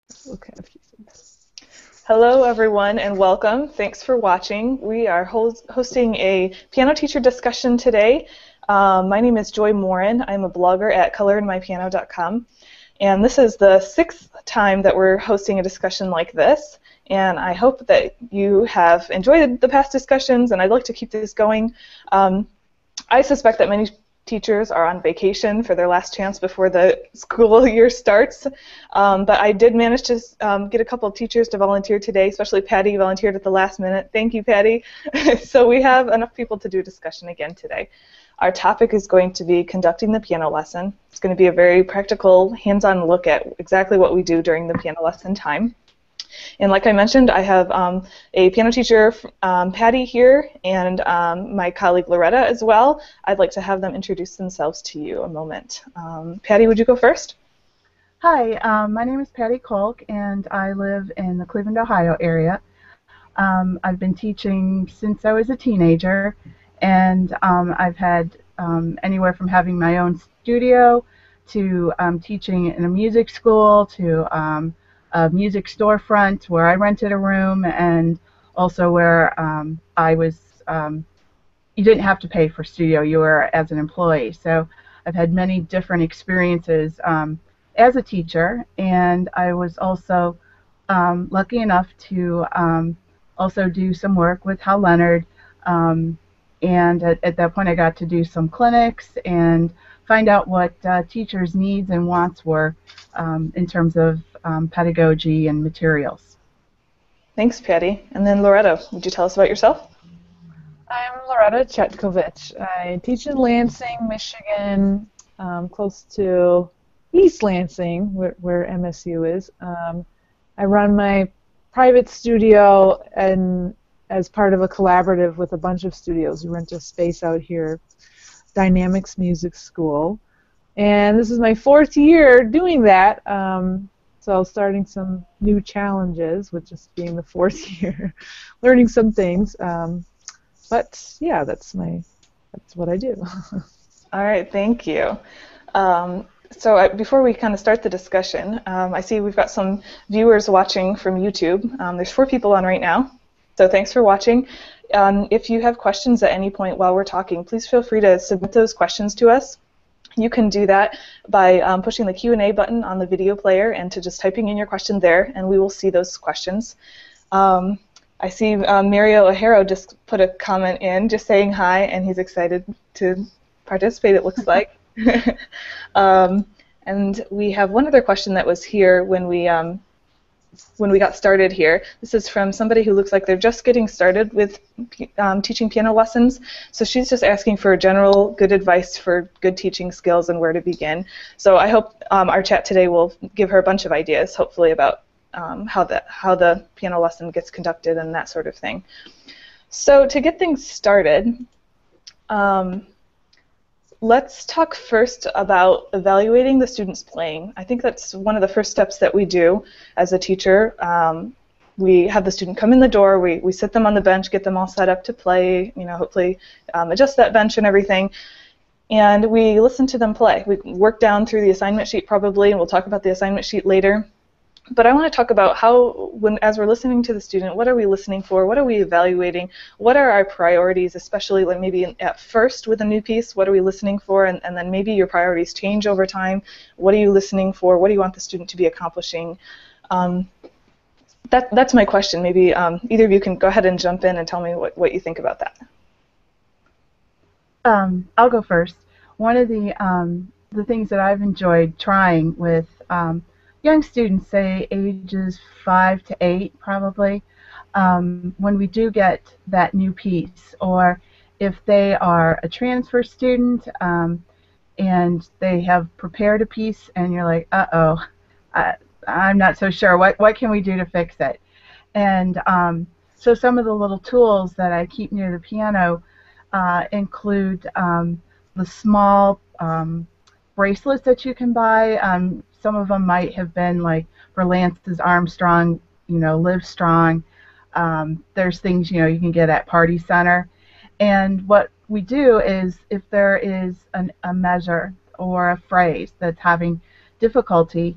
Okay. Hello, everyone, and welcome. Thanks for watching. We are hosting a piano teacher discussion today. My name is Joy Morin. I'm a blogger at colorinmypiano.com, and this is the sixth time that we're hosting a discussion like this. And I hope that you have enjoyed the past discussions, and I'd like to keep this going. I suspect that many teachers are on vacation for their last chance before the school year starts. But I did manage to get a couple of teachers to volunteer today, especially Patti volunteered at the last minute. Thank you, Patti. So we have enough people to do a discussion again today. Our topic is going to be conducting the piano lesson. It's going to be a very practical, hands-on look at exactly what we do during the piano lesson time. And like I mentioned, I have a piano teacher, Patti, here, and my colleague Loretta as well. I'd like to have them introduce themselves to you a moment. Patti, would you go first? Hi, my name is Patti Kolk, and I live in the Cleveland, Ohio area. I've been teaching since I was a teenager, and I've had anywhere from having my own studio to teaching in a music school to a music storefront where I rented a room, and also where I was, you didn't have to pay for studio, you were as an employee. So I've had many different experiences as a teacher, and I was also lucky enough to also do some work with Hal Leonard, and at that point I got to do some clinics and find out what teachers' needs and wants were in terms of pedagogy and materials. Thanks, Patti. And then Loretta, would you tell us about yourself? I'm Loretta Chetkovich. I teach in Lansing, Michigan, close to East Lansing, where MSU is. I run my private studio and as part of a collaborative with a bunch of studios. We rent a space out here, Dynamics Music School. And this is my fourth year doing that, so starting some new challenges with just being the fourth year, learning some things. But yeah, that's what I do. All right, thank you. Before we kind of start the discussion, I see we've got some viewers watching from YouTube. There's 4 people on right now, so thanks for watching. If you have questions at any point while we're talking, please feel free to submit those questions to us. You can do that by pushing the Q&A button on the video player and to just typing in your question there, and we will see those questions. I see Mario O'Hara just put a comment in, just saying hi, and he's excited to participate, it looks like. And we have one other question that was here when we got started here. This is from somebody who looks like they're just getting started with teaching piano lessons. So she's just asking for general good advice for good teaching skills and where to begin. So I hope our chat today will give her a bunch of ideas, hopefully, about how the piano lesson gets conducted and that sort of thing. So to get things started, let's talk first about evaluating the students playing. I think that's one of the first steps that we do as a teacher. We have the student come in the door, we sit them on the bench, get them all set up to play, hopefully adjust that bench and everything, and we listen to them play. We work down through the assignment sheet probably, and we'll talk about the assignment sheet later. But I want to talk about how, as we're listening to the student, what are we listening for? What are we evaluating? What are our priorities, especially like maybe at first with a new piece? What are we listening for? And then maybe your priorities change over time. What are you listening for? What do you want the student to be accomplishing? That's my question. Maybe either of you can go ahead and jump in and tell me what you think about that. I'll go first. One of the things that I've enjoyed trying with young students, say ages 5 to 8 probably, when we do get that new piece, or if they are a transfer student and they have prepared a piece and you're like, uh-oh, I'm not so sure, what can we do to fix it? And so some of the little tools that I keep near the piano include the small bracelets that you can buy. Some of them might have been like for Lance's Armstrong, Live Strong. There's things you can get at Party Center. And what we do is, if there is a measure or a phrase that's having difficulty,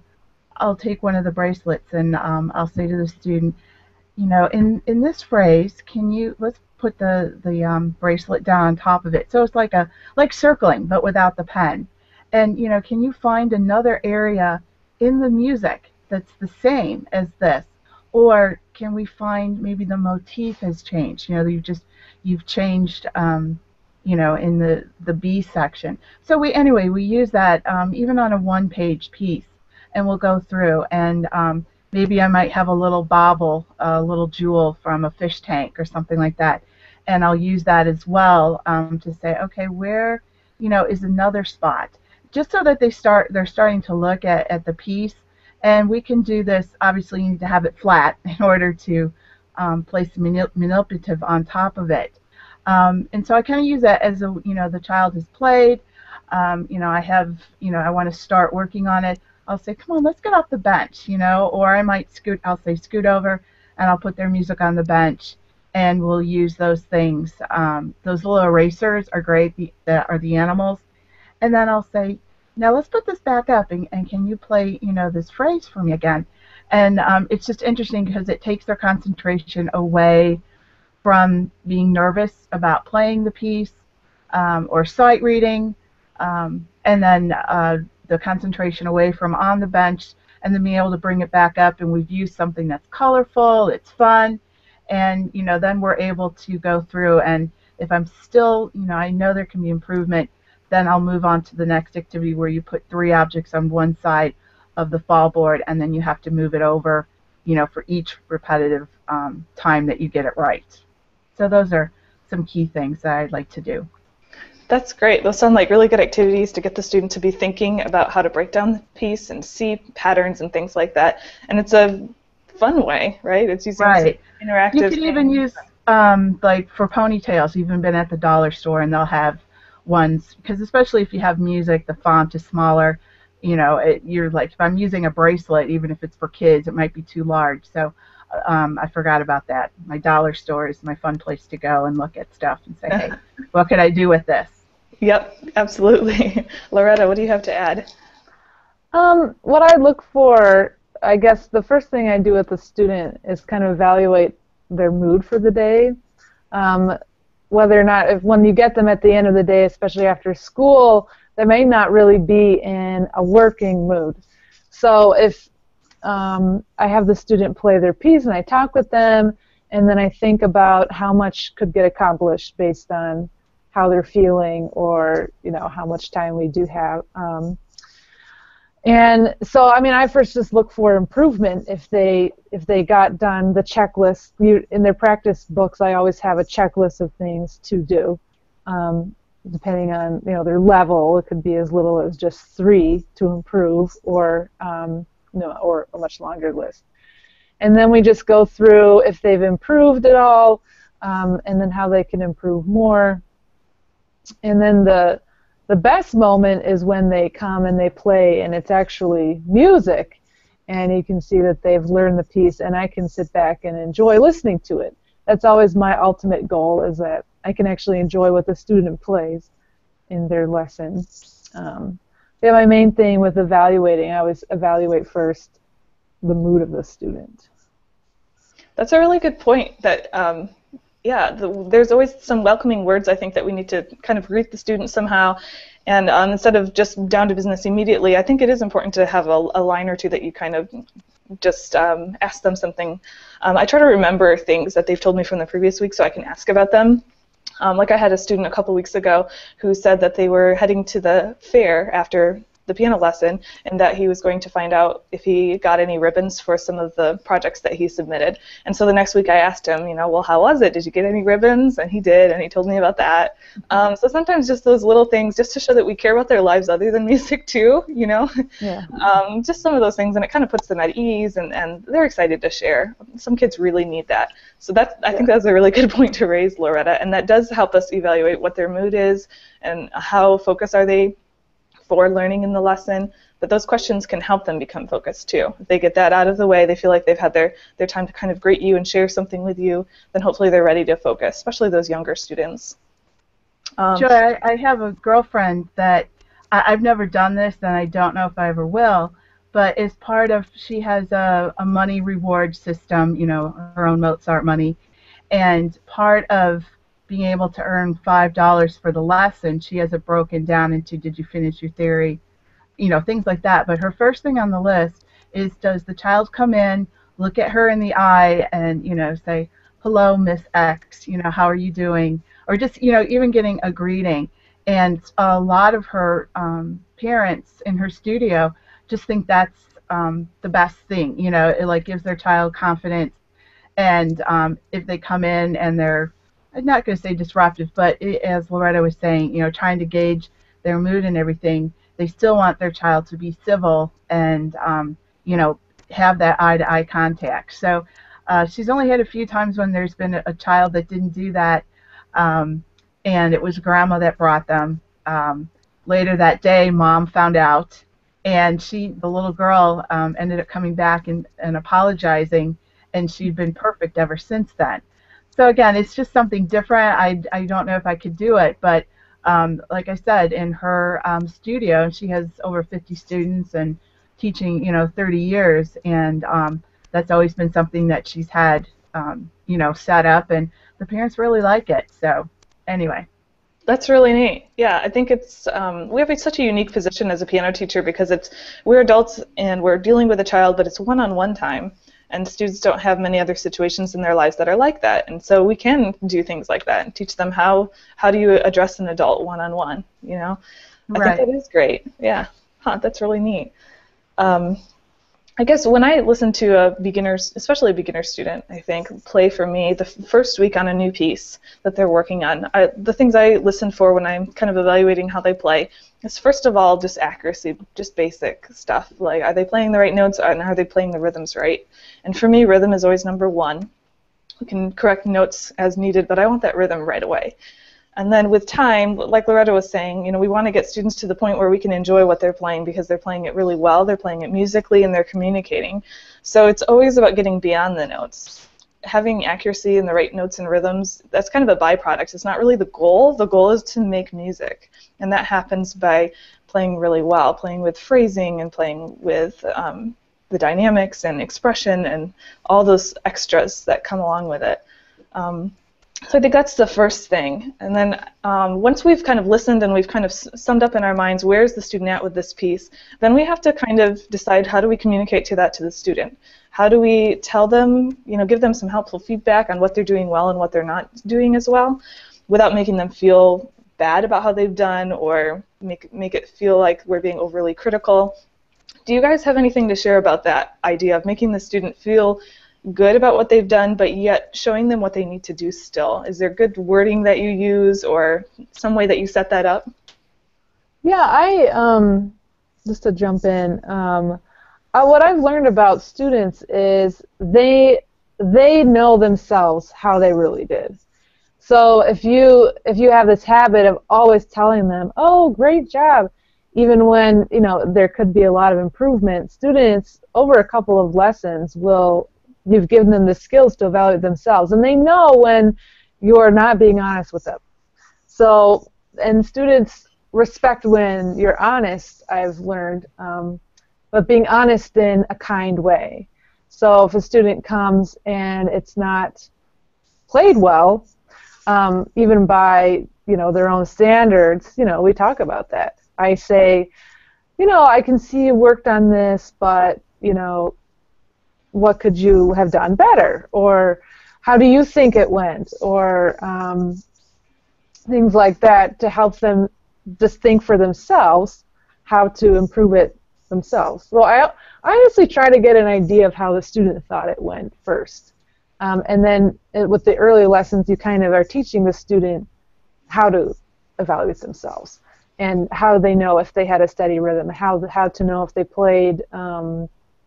I'll take one of the bracelets and I'll say to the student, you know, in this phrase, let's put the bracelet down on top of it. So it's like circling, but without the pen. And, you know, can you find another area in the music that's the same as this? Or can we find maybe the motif has changed? You know, you've changed, you know, in the B section. So we use that even on a one-page piece, and we'll go through and maybe I might have a little bauble, a little jewel from a fish tank or something like that, and I'll use that as well to say, okay, where, you know, is another spot, just so that they're starting to look at the piece. And we can do this. Obviously, you need to have it flat in order to place the manipulative on top of it. And so I kind of use that as a, you know, the child has played. You know, I want to start working on it. I'll say, come on, let's get off the bench, you know, or I might I'll say scoot over, and I'll put their music on the bench, and we'll use those things. Those little erasers are great, that are the animals. And then I'll say, now let's put this back up, and can you play, you know, this phrase for me again? And it's just interesting because it takes their concentration away from being nervous about playing the piece or sight reading, and then the concentration away from on the bench, and then being able to bring it back up, and we've used something that's colorful, it's fun, and, you know, then we're able to go through, and if I'm still, you know, I know there can be improvement, then I'll move on to the next activity where you put 3 objects on one side of the fall board, and then you have to move it over, you know, for each repetitive time that you get it right. So those are some key things that I'd like to do. That's great. Those sound like really good activities to get the student to be thinking about how to break down the piece and see patterns and things like that. And it's a fun way, right? It's using right. Interactive. You can even use, like for ponytails, you've even been at the dollar store and they'll have ones, because especially if you have music, the font is smaller. You know, you're like, if I'm using a bracelet, even if it's for kids, it might be too large. So I forgot about that. My dollar store is my fun place to go and look at stuff and say, hey, what could I do with this? Yep, absolutely. Loretta, what do you have to add? What I look for, I guess the first thing I do with the student is kind of evaluate their mood for the day. Whether or not, when you get them at the end of the day, especially after school, they may not really be in a working mood. So if I have the student play their piece and I talk with them, and then I think about how much could get accomplished based on how they're feeling, or, you know, how much time we do have. And so, I mean, I first just look for improvement. If they got done the checklist, in their practice books, I always have a checklist of things to do, depending on, you know, their level. It could be as little as just 3 to improve, or or a much longer list. And then we just go through if they've improved at all, and then how they can improve more. And then the best moment is when they come and they play and it's actually music, and you can see that they've learned the piece, and I can sit back and enjoy listening to it. That's always my ultimate goal, is that I can actually enjoy what the student plays in their lesson. Yeah, my main thing with evaluating, I always evaluate first the mood of the student. That's a really good point. That yeah, there's always some welcoming words, I think, that we need to kind of greet the student somehow. And instead of just down to business immediately, I think it is important to have a line or two that you kind of just ask them something. I try to remember things that they've told me from the previous week so I can ask about them. Like I had a student a couple weeks ago who said that they were heading to the fair after the piano lesson, and that he was going to find out if he got any ribbons for some of the projects that he submitted. And so the next week I asked him, you know, well, how was it? Did you get any ribbons? And he did, and he told me about that. So sometimes just those little things, just to show that we care about their lives other than music too, you know? Yeah. Just some of those things, and it kind of puts them at ease, and they're excited to share. Some kids really need that. So I think that's a really good point to raise, Loretta, and that does help us evaluate what their mood is and how focused are they for learning in the lesson. But those questions can help them become focused too. If they get that out of the way, they feel like they've had their time to kind of greet you and share something with you, then hopefully they're ready to focus, especially those younger students. Joy, I have a girlfriend that I've never done this, and I don't know if I ever will, but as part of, she has a money reward system, you know, her own Mozart money, and part of being able to earn $5 for the lesson, she has it broken down into, did you finish your theory, you know, things like that. But her first thing on the list is, does the child come in, look at her in the eye, and, you know, say, hello, Miss X, you know, how are you doing? Or just, you know, even getting a greeting. And a lot of her parents in her studio just think that's the best thing. You know, it like gives their child confidence. And if they come in and they're, I'm not going to say disruptive, but as Loretta was saying, you know, trying to gauge their mood and everything, they still want their child to be civil and, you know, have that eye-to-eye contact. So she's only had a few times when there's been a child that didn't do that, and it was grandma that brought them. Later that day, mom found out, and the little girl, ended up coming back and apologizing, and she'd been perfect ever since then. So again, it's just something different. I don't know if I could do it, but like I said, in her studio, she has over 50 students and teaching, you know, 30 years, and that's always been something that she's had, you know, set up, and the parents really like it. So anyway. That's really neat. Yeah, I think it's we have such a unique position as a piano teacher because we're adults and we're dealing with a child, but it's one-on-one time, and students don't have many other situations in their lives that are like that, and so we can do things like that and teach them how do you address an adult one-on-one. You know, I think that is great. Yeah, that's really neat. I guess when I listen to especially a beginner student, I think, play for me the first week on a new piece that they're working on, the things I listen for when I'm kind of evaluating how they play is, first of all, just accuracy, just basic stuff. Like, are they playing the right notes and are they playing the rhythms right? And for me, rhythm is always number one. We can correct notes as needed, but I want that rhythm right away. And then with time, like Loretta was saying, you know, we want to get students to the point where we can enjoy what they're playing because they're playing it really well, they're playing it musically, and they're communicating. So it's always about getting beyond the notes. Having accuracy in the right notes and rhythms, that's kind of a byproduct. It's not really the goal. The goal is to make music. And that happens by playing really well, playing with phrasing and playing with the dynamics and expression and all those extras that come along with it. So I think that's the first thing. And then once we've kind of listened and we've kind of summed up in our minds where's the student at with this piece, then we have to kind of decide how do we communicate to the student. How do we tell them, you know, give them some helpful feedback on what they're doing well and what they're not doing as well without making them feel bad about how they've done or make it feel like we're being overly critical. Do you guys have anything to share about that idea of making the student feel good about what they've done, but yet showing them what they need to do still? Is there good wording that you use or some way that you set that up? Yeah, just to jump in, what I've learned about students is they know themselves how they really did. So if you have this habit of always telling them, oh, great job, even when, you know, there could be a lot of improvement, students over a couple of lessons you've given them the skills to evaluate themselves, and they know when you're not being honest with them. So, and students respect when you're honest, I've learned, but being honest in a kind way. So if a student comes and it's not played well, even by, you know, their own standards, you know, we talk about that. I say, you know, I can see you worked on this, but, you know, what could you have done better? Or how do you think it went? Or things like that to help them just think for themselves how to improve it themselves. So I honestly try to get an idea of how the student thought it went first. And then with the early lessons, you kind of are teaching the student how to evaluate themselves and how they know if they had a steady rhythm, how to know if they played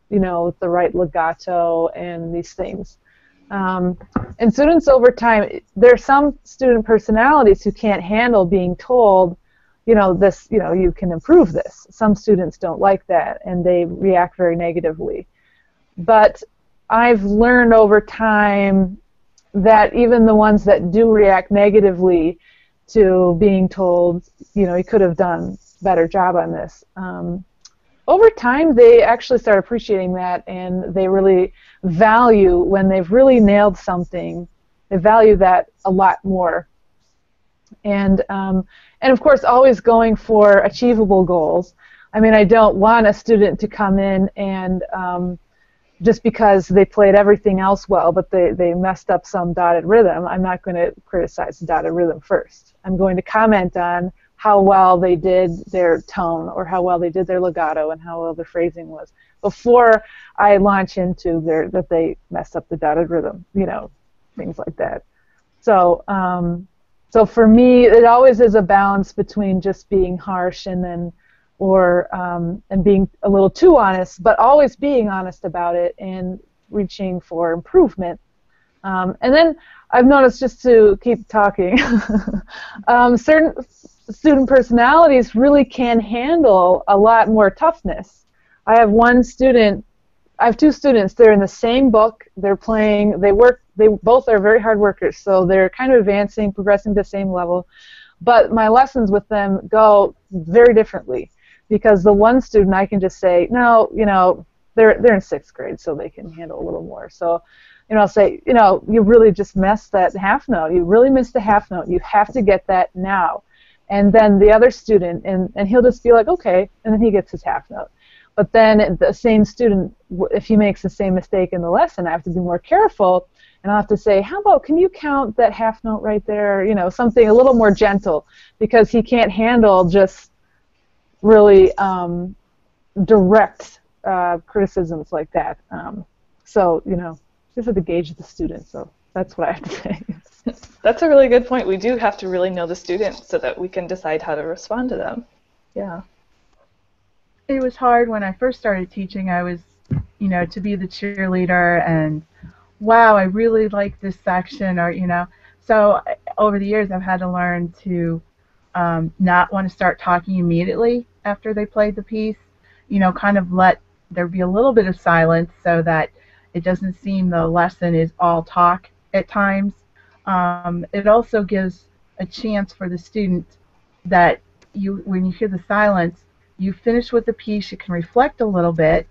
you know, with the right legato and these things. And students over time, there are some student personalities who can't handle being told, you know, this, you know, you can improve this. Some students don't like that and they react very negatively. But I've learned over time that even the ones that do react negatively to being told, you know, you could have done a better job on this, over time, they actually start appreciating that, and they really value when they've really nailed something. They value that a lot more. And of course, always going for achievable goals. I mean, I don't want a student to come in and just because they played everything else well, but they messed up some dotted rhythm, I'm not going to criticize the dotted rhythm first. I'm going to comment on how well they did their tone, or how well they did their legato, and how well their phrasing was, before I launch into that they messed up the dotted rhythm, things like that. So, so for me, it always is a balance between just being harsh and being a little too honest, but always being honest about it and reaching for improvement. And then I've noticed, just to keep talking, certain student personalities really can handle a lot more toughness. I have two students. They're in the same book. They're playing. They both are very hard workers, so they're kind of advancing, progressing to the same level. But my lessons with them go very differently, because the one student I can just say, no, they're in 6th grade, so they can handle a little more. So, I'll say, you really just messed that half note. You really missed the half note. You have to get that now. And then the other student, and he'll just be like, okay, and then he gets his half note. But then the same student, if he makes the same mistake in the lesson, I have to be more careful, and I'll have to say, how about, can you count that half note right there? Something a little more gentle, because he can't handle just really direct criticisms like that. So, just have to gauge the student. So that's what I have to say. That's a really good point. We do have to really know the student so that we can decide how to respond to them. Yeah. It was hard when I first started teaching. I was, to be the cheerleader and, wow, I really like this section, or, So over the years, I've had to learn to not want to start talking immediately after they played the piece. Kind of let there be a little bit of silence so that it doesn't seem the lesson is all talk at times. It also gives a chance for the student that when you hear the silence, you finish with the piece, you can reflect a little bit,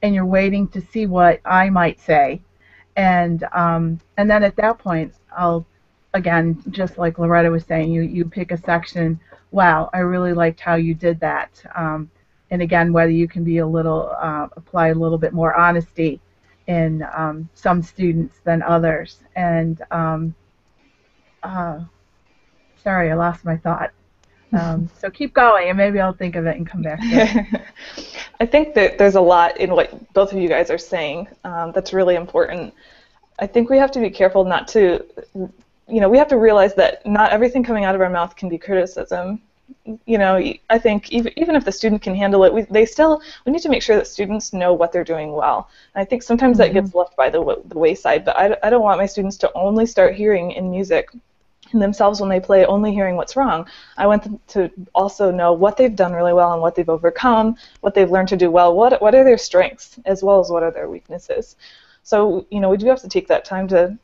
and you're waiting to see what I might say. And then at that point, I'll, again, just like Loretta was saying, you pick a section, wow, I really liked how you did that. And again, whether you can be apply a little bit more honesty in some students than others. And sorry, I lost my thought. So keep going, and maybe I'll think of it and come back to it. I think that there's a lot in what both of you guys are saying that's really important. I think we have to be careful not to, we have to realize that not everything coming out of our mouth can be criticism. I think even if the student can handle it, we need to make sure that students know what they're doing well. And I think sometimes that gets left by the wayside, but I don't want my students to only start hearing in music themselves when they play, only hearing what's wrong. I want them to also know what they've done really well and what they've overcome, what they've learned to do well, what are their strengths, as well as what are their weaknesses. So, we do have to take that time to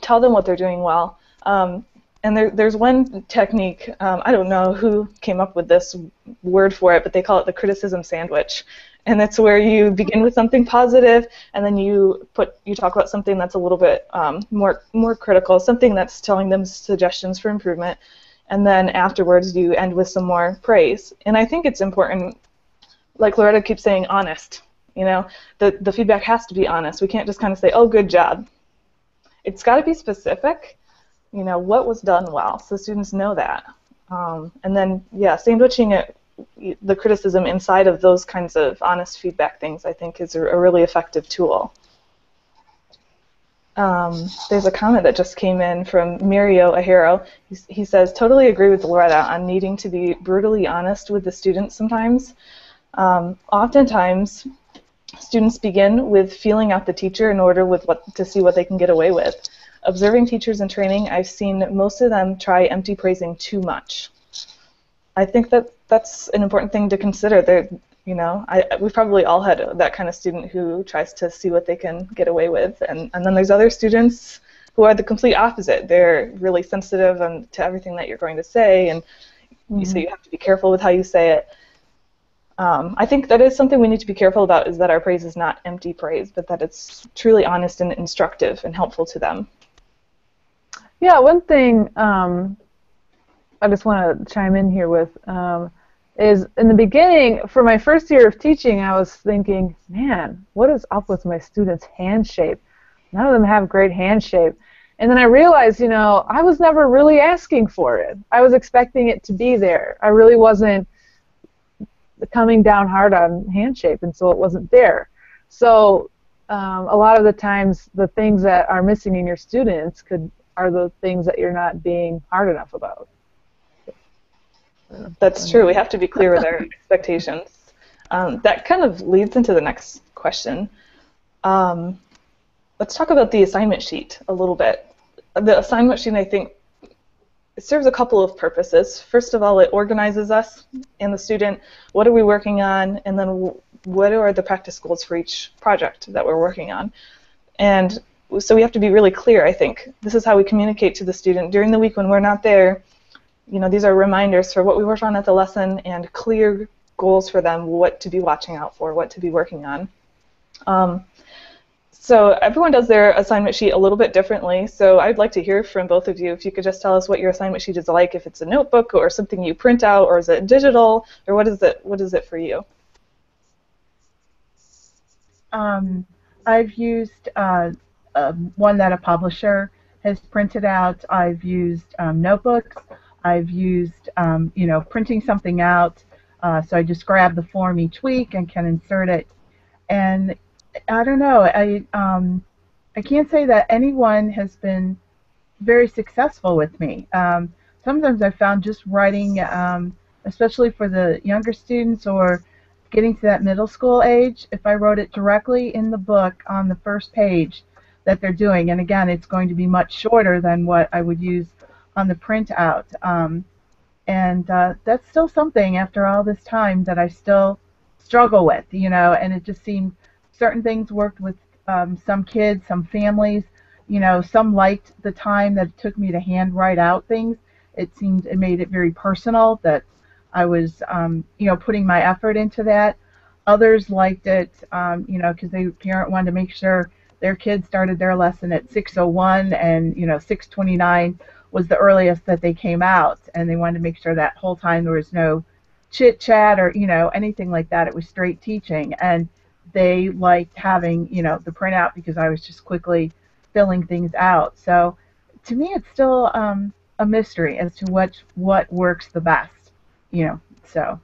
tell them what they're doing well. And there's one technique, I don't know who came up with this word for it, but they call it the criticism sandwich. And that's where you begin with something positive, and then you talk about something that's a little bit more critical, something that's telling them suggestions for improvement, and then afterwards you end with some more praise. And I think it's important, like Loretta keeps saying, honest. The feedback has to be honest. We can't just kind of say, oh, good job. It's got to be specific. What was done well, so students know that. And then, sandwiching it, the criticism inside of those kinds of honest feedback things, I think, is a really effective tool. There's a comment that just came in from Mirio Ahero. He says, totally agree with Loretta on needing to be brutally honest with the students sometimes. Oftentimes, students begin with feeling out the teacher in order to see what they can get away with. Observing teachers in training, I've seen most of them try empty praising too much. I think that's an important thing to consider. We've probably all had that kind of student who tries to see what they can get away with, and then there's other students who are the complete opposite. They're really sensitive to everything that you're going to say, and so you have to be careful with how you say it. I think that is something we need to be careful about, is that our praise is not empty praise, but that it's truly honest and instructive and helpful to them. Yeah, one thing I just want to chime in here with is in the beginning, for my first year of teaching, I was thinking, man, what is up with my students' hand shape? None of them have great hand shape. And then I realized, you know, I was never really asking for it. I was expecting it to be there. I really wasn't coming down hard on hand shape, and so it wasn't there. So a lot of the times, the things that are missing in your students are the things that you're not being hard enough about. That's true. We have to be clear with our expectations. That kind of leads into the next question. Let's talk about the assignment sheet a little bit. The assignment sheet, I think, it serves a couple of purposes. First of all, it organizes us and the student. What are we working on? And then what are the practice goals for each project that we're working on? And so we have to be really clear, I think. This is how we communicate to the student. During the week when we're not there, you know, these are reminders for what we worked on at the lesson and clear goals for them, what to be watching out for, what to be working on. So everyone does their assignment sheet a little bit differently, so I'd like to hear from both of you. If you could just tell us what your assignment sheet is like, if it's a notebook or something you print out, or is it digital, or what is it for you? I've used one that a publisher has printed out. I've used notebooks. I've used, you know, printing something out. So I just grab the form each week and can insert it. And I don't know. I can't say that anyone has been very successful with me. Sometimes I found just writing, especially for the younger students or getting to that middle school age, if I wrote it directly in the book on the first page that they're doing, and again, it's going to be much shorter than what I would use on the printout. And that's still something after all this time that I still struggle with, you know, and it just seemed certain things worked with some kids, some families, you know, some liked the time that it took me to hand write out things. It seemed it made it very personal that I was, you know, putting my effort into that. Others liked it, you know, because the parent wanted to make sure their kids started their lesson at 6:01 and, you know, 6:29 was the earliest that they came out, and they wanted to make sure that whole time there was no chit chat or, you know, anything like that. It was straight teaching, and they liked having, you know, the printout because I was just quickly filling things out. So to me, it's still a mystery as to what works the best, you know. So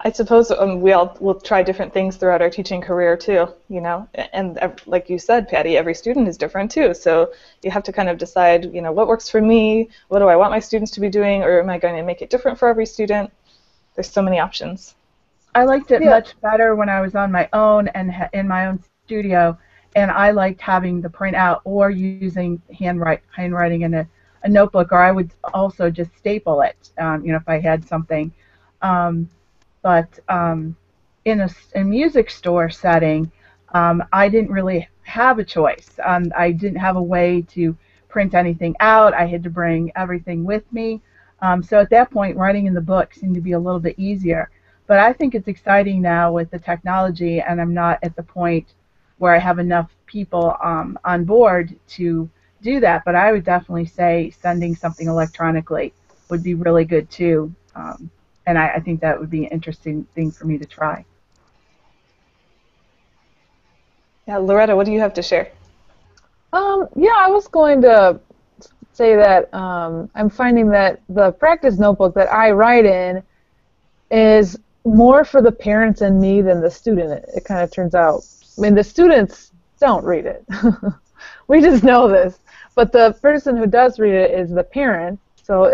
I suppose we all will try different things throughout our teaching career too, you know, and like you said, Patty, every student is different too, so you have to kind of decide, you know, what works for me, what do I want my students to be doing, or am I going to make it different for every student? There's so many options. I liked it much better when I was on my own and in my own studio, and I liked having the printout or using handwriting in a notebook, or I would also just staple it, you know, if I had something. But in a music store setting, I didn't really have a choice. I didn't have a way to print anything out. I had to bring everything with me. So at that point, writing in the book seemed to be a little bit easier. But I think it's exciting now with the technology, and I'm not at the point where I have enough people on board to do that. But I would definitely say sending something electronically would be really good too. And I think that would be an interesting thing for me to try. Yeah, Loretta, what do you have to share? Yeah, I was going to say that I'm finding that the practice notebook that I write in is more for the parents and me than the student, it kind of turns out. I mean, the students don't read it. We just know this. But the person who does read it is the parent. So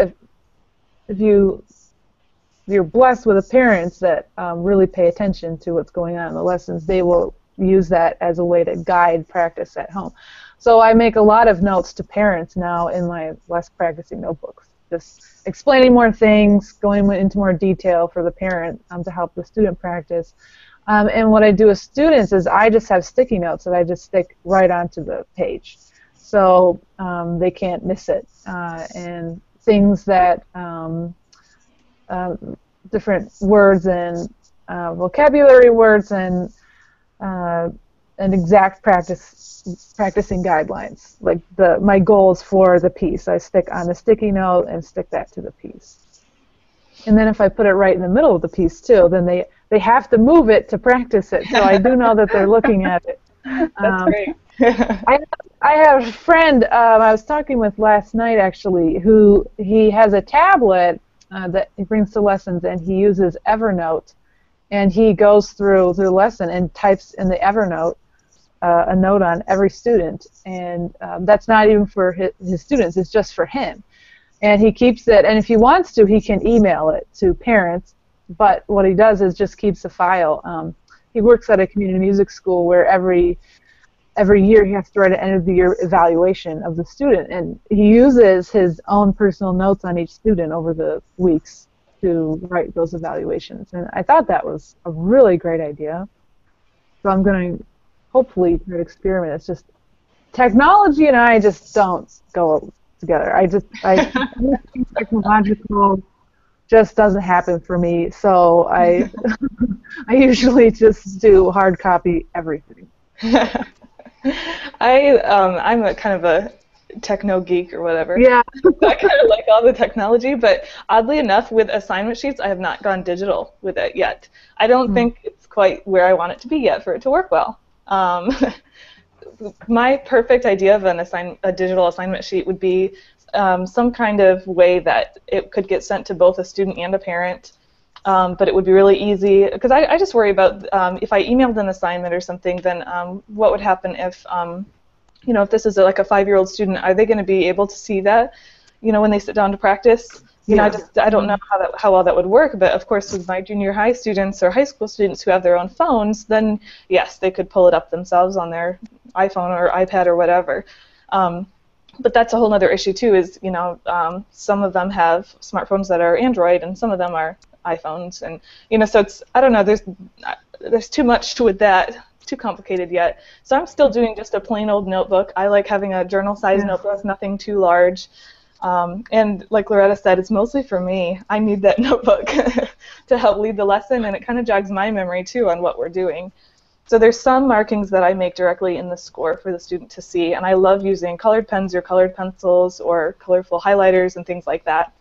if you're blessed with the parents that really pay attention to what's going on in the lessons, they will use that as a way to guide practice at home. So I make a lot of notes to parents now in my less practicing notebooks, just explaining more things, going into more detail for the parent to help the student practice. And what I do with students is I just have sticky notes that I just stick right onto the page, so they can't miss it. And things that different words and vocabulary words and exact practicing guidelines. Like my goals for the piece, I stick on a sticky note and stick that to the piece. And then if I put it right in the middle of the piece too, then they have to move it to practice it. So I do know that they're looking at it. That's great. I have a friend I was talking with last night actually, who he has a tablet that he brings to lessons, and he uses Evernote, and he goes through the lesson and types in the Evernote a note on every student, and that's not even for his students, it's just for him. And he keeps it, and if he wants to, he can email it to parents, but what he does is just keeps a file. He works at a community music school where every year he has to write an end-of-the-year evaluation of the student, and he uses his own personal notes on each student over the weeks to write those evaluations. And I thought that was a really great idea. So I'm going to hopefully try to experiment. It's just technology and I just don't go together. Technological just doesn't happen for me. So I usually just do hard copy everything. I'm a kind of a techno geek or whatever. Yeah. I kind of like all the technology, but oddly enough, with assignment sheets, I have not gone digital with it yet. I don't think it's quite where I want it to be yet for it to work well. My perfect idea of a digital assignment sheet would be some kind of way that it could get sent to both a student and a parent. But it would be really easy, because I just worry about if I emailed an assignment or something, then what would happen if, if this is like a 5-year-old student, are they going to be able to see that, when they sit down to practice? I don't know how well that would work, but of course with my junior high students or high school students who have their own phones, then yes, they could pull it up themselves on their iPhone or iPad or whatever. But that's a whole other issue too, is, some of them have smartphones that are Android and some of them are iPhones, and so it's, I don't know, there's too much to it, that too complicated yet. So I'm still doing just a plain old notebook. I like having a journal size notebook, nothing too large. And like Loretta said, it's mostly for me. I need that notebook to help lead the lesson, and it kind of jogs my memory too on what we're doing. So there's some markings that I make directly in the score for the student to see, and I love using colored pens or colored pencils or colorful highlighters and things like that.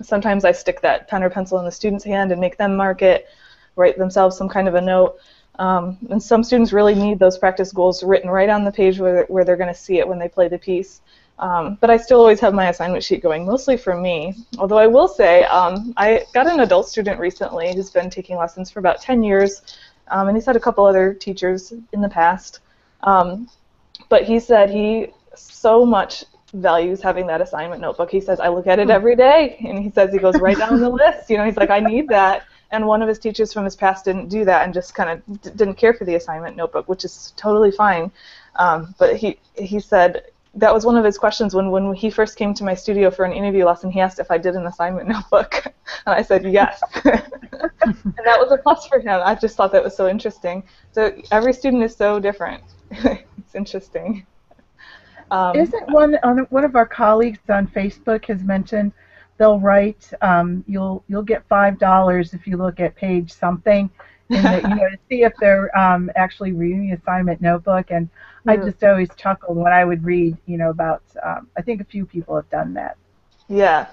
Sometimes I stick that pen or pencil in the student's hand and make them mark it, write themselves some kind of a note. And some students really need those practice goals written right on the page where they're going to see it when they play the piece. But I still always have my assignment sheet going, mostly for me. Although I will say, I got an adult student recently who's been taking lessons for about 10 years, and he's had a couple other teachers in the past. But he said he so much values having that assignment notebook. He says, I look at it every day, and he says he goes right down the list. He's like, I need that. And one of his teachers from his past didn't do that and just kind of didn't care for the assignment notebook, which is totally fine. But he said that was one of his questions when he first came to my studio for an interview lesson. He asked if I did an assignment notebook, and I said yes. And that was a plus for him. I just thought that was so interesting. So every student is so different. It's interesting. Isn't one of our colleagues on Facebook has mentioned they'll write you'll get $5 if you look at page something, and to see if they're actually reading the assignment notebook, and I just always chuckled when I would read about I think a few people have done that. Yeah.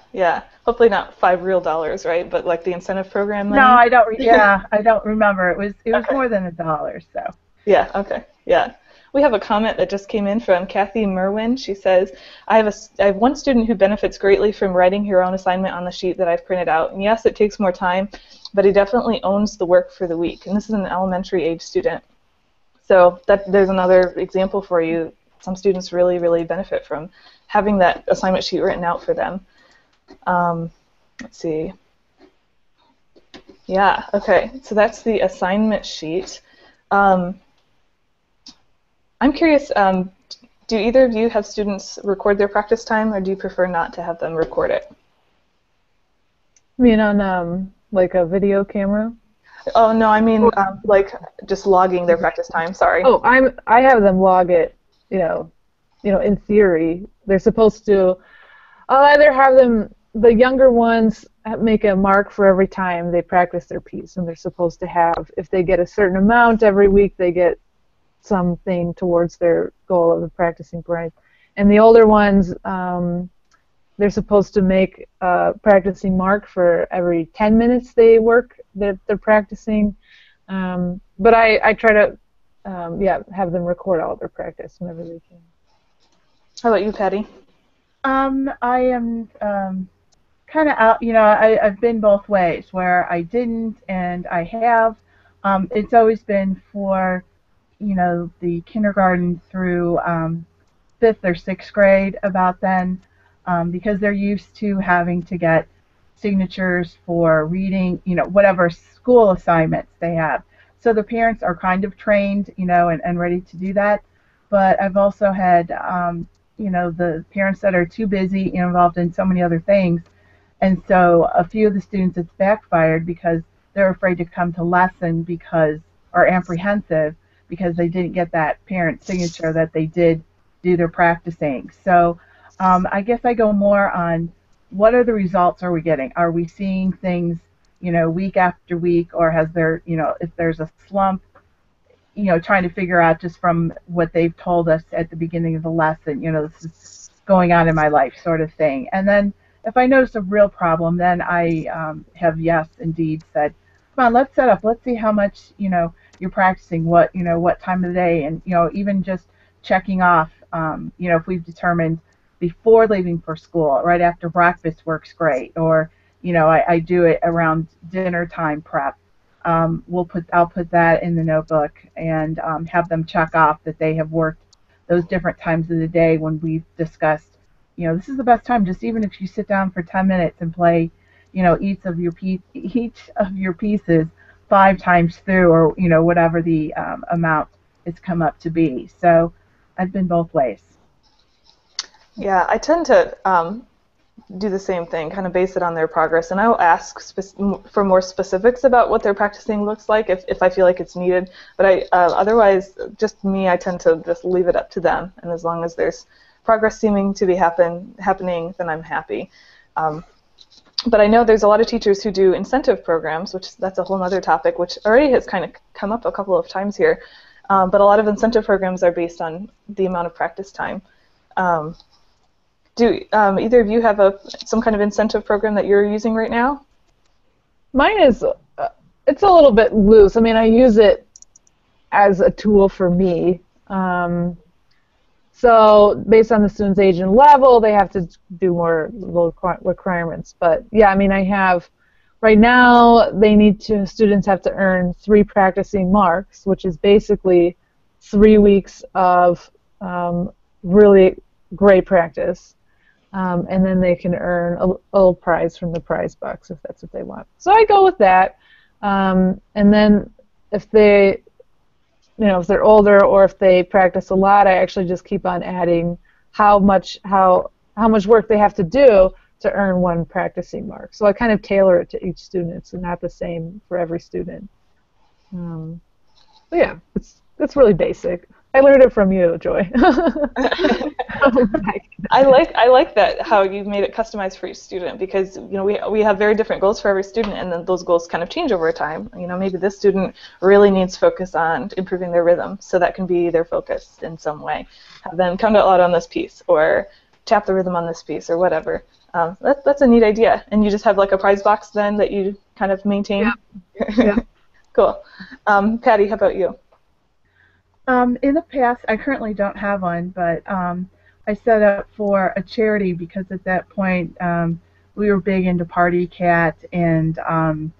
Hopefully not $5 real, right? But like the incentive program money. No, I don't. Yeah, I don't remember. It was okay. More than $1. So. Yeah. Okay. Yeah. We have a comment that just came in from Kathy Merwin. She says, I have one student who benefits greatly from writing her own assignment on the sheet that I've printed out. And yes, it takes more time, but he definitely owns the work for the week. And this is an elementary age student. So there's another example for you. Some students really, really benefit from having that assignment sheet written out for them. Let's see. Yeah, okay. So that's the assignment sheet. I'm curious, do either of you have students record their practice time, or do you prefer not to have them record it? You mean on like a video camera? Oh no, I mean like just logging their practice time. Sorry. Oh, I have them log it. In theory, they're supposed to. I'll either have them the younger ones make a mark for every time they practice their piece, and they're supposed to have, if they get a certain amount every week, they get something towards their goal of the practicing price. And the older ones, they're supposed to make a practicing mark for every 10 minutes they work that they're practicing. But I try to, have them record all their practice whenever they can. How about you, Patti? I am kind of out, I've been both ways, where I didn't and I have. It's always been for, the kindergarten through 5th or 6th grade about then, because they're used to having to get signatures for reading, whatever school assignments they have. So the parents are kind of trained, and ready to do that. But I've also had, the parents that are too busy, involved in so many other things. And so a few of the students, it's backfired because they're afraid to come to lesson or apprehensive because they didn't get that parent signature that they did do their practicing. So I guess I go more on what are the results are we getting? Are we seeing things, week after week, or has there, if there's a slump, trying to figure out just from what they've told us at the beginning of the lesson, this is going on in my life sort of thing. And then if I notice a real problem, then I have, yes, indeed, said, come on, let's set up. Let's see how much, you're practicing, what time of the day, and, even just checking off, if we've determined before leaving for school, right after breakfast works great, or, I do it around dinner time prep. I'll put that in the notebook and have them check off that they have worked those different times of the day when we've discussed, this is the best time, just even if you sit down for 10 minutes and play, each of your pieces 5 times through, or, whatever the amount it's come up to be. So I've been both ways. Yeah, I tend to do the same thing, kind of base it on their progress, and I will ask for more specifics about what their practicing looks like if I feel like it's needed. But otherwise, just me, I tend to just leave it up to them, and as long as there's progress seeming to be happening, then I'm happy. But I know there's a lot of teachers who do incentive programs, that's a whole other topic, which already has kind of come up a couple of times here. But a lot of incentive programs are based on the amount of practice time. Do either of you have some kind of incentive program that you're using right now? Mine is, it's a little bit loose. I mean, I use it as a tool for me. So based on the student's age and level, they have to do more requirements. But yeah, I mean, I have, right now, students have to earn 3 practicing marks, which is basically 3 weeks of really great practice. And then they can earn a little prize from the prize box if that's what they want. So I go with that. And then if they're older or if they practice a lot, I actually just keep on adding how much work they have to do to earn 1 practicing mark. So I kind of tailor it to each student. It's not the same for every student. So yeah, it's really basic. I learned it from you, Joy. I like that, how you've made it customized for each student, because we have very different goals for every student, and then those goals kind of change over time. Maybe this student really needs focus on improving their rhythm, so that can be their focus in some way. Have them count out loud on this piece, or tap the rhythm on this piece, or whatever. That's a neat idea. And you just have like a prize box then that you kind of maintain? Yeah. Cool. Patti, how about you? In the past, I currently don't have one, but I set up for a charity because at that point we were big into Party Cat and I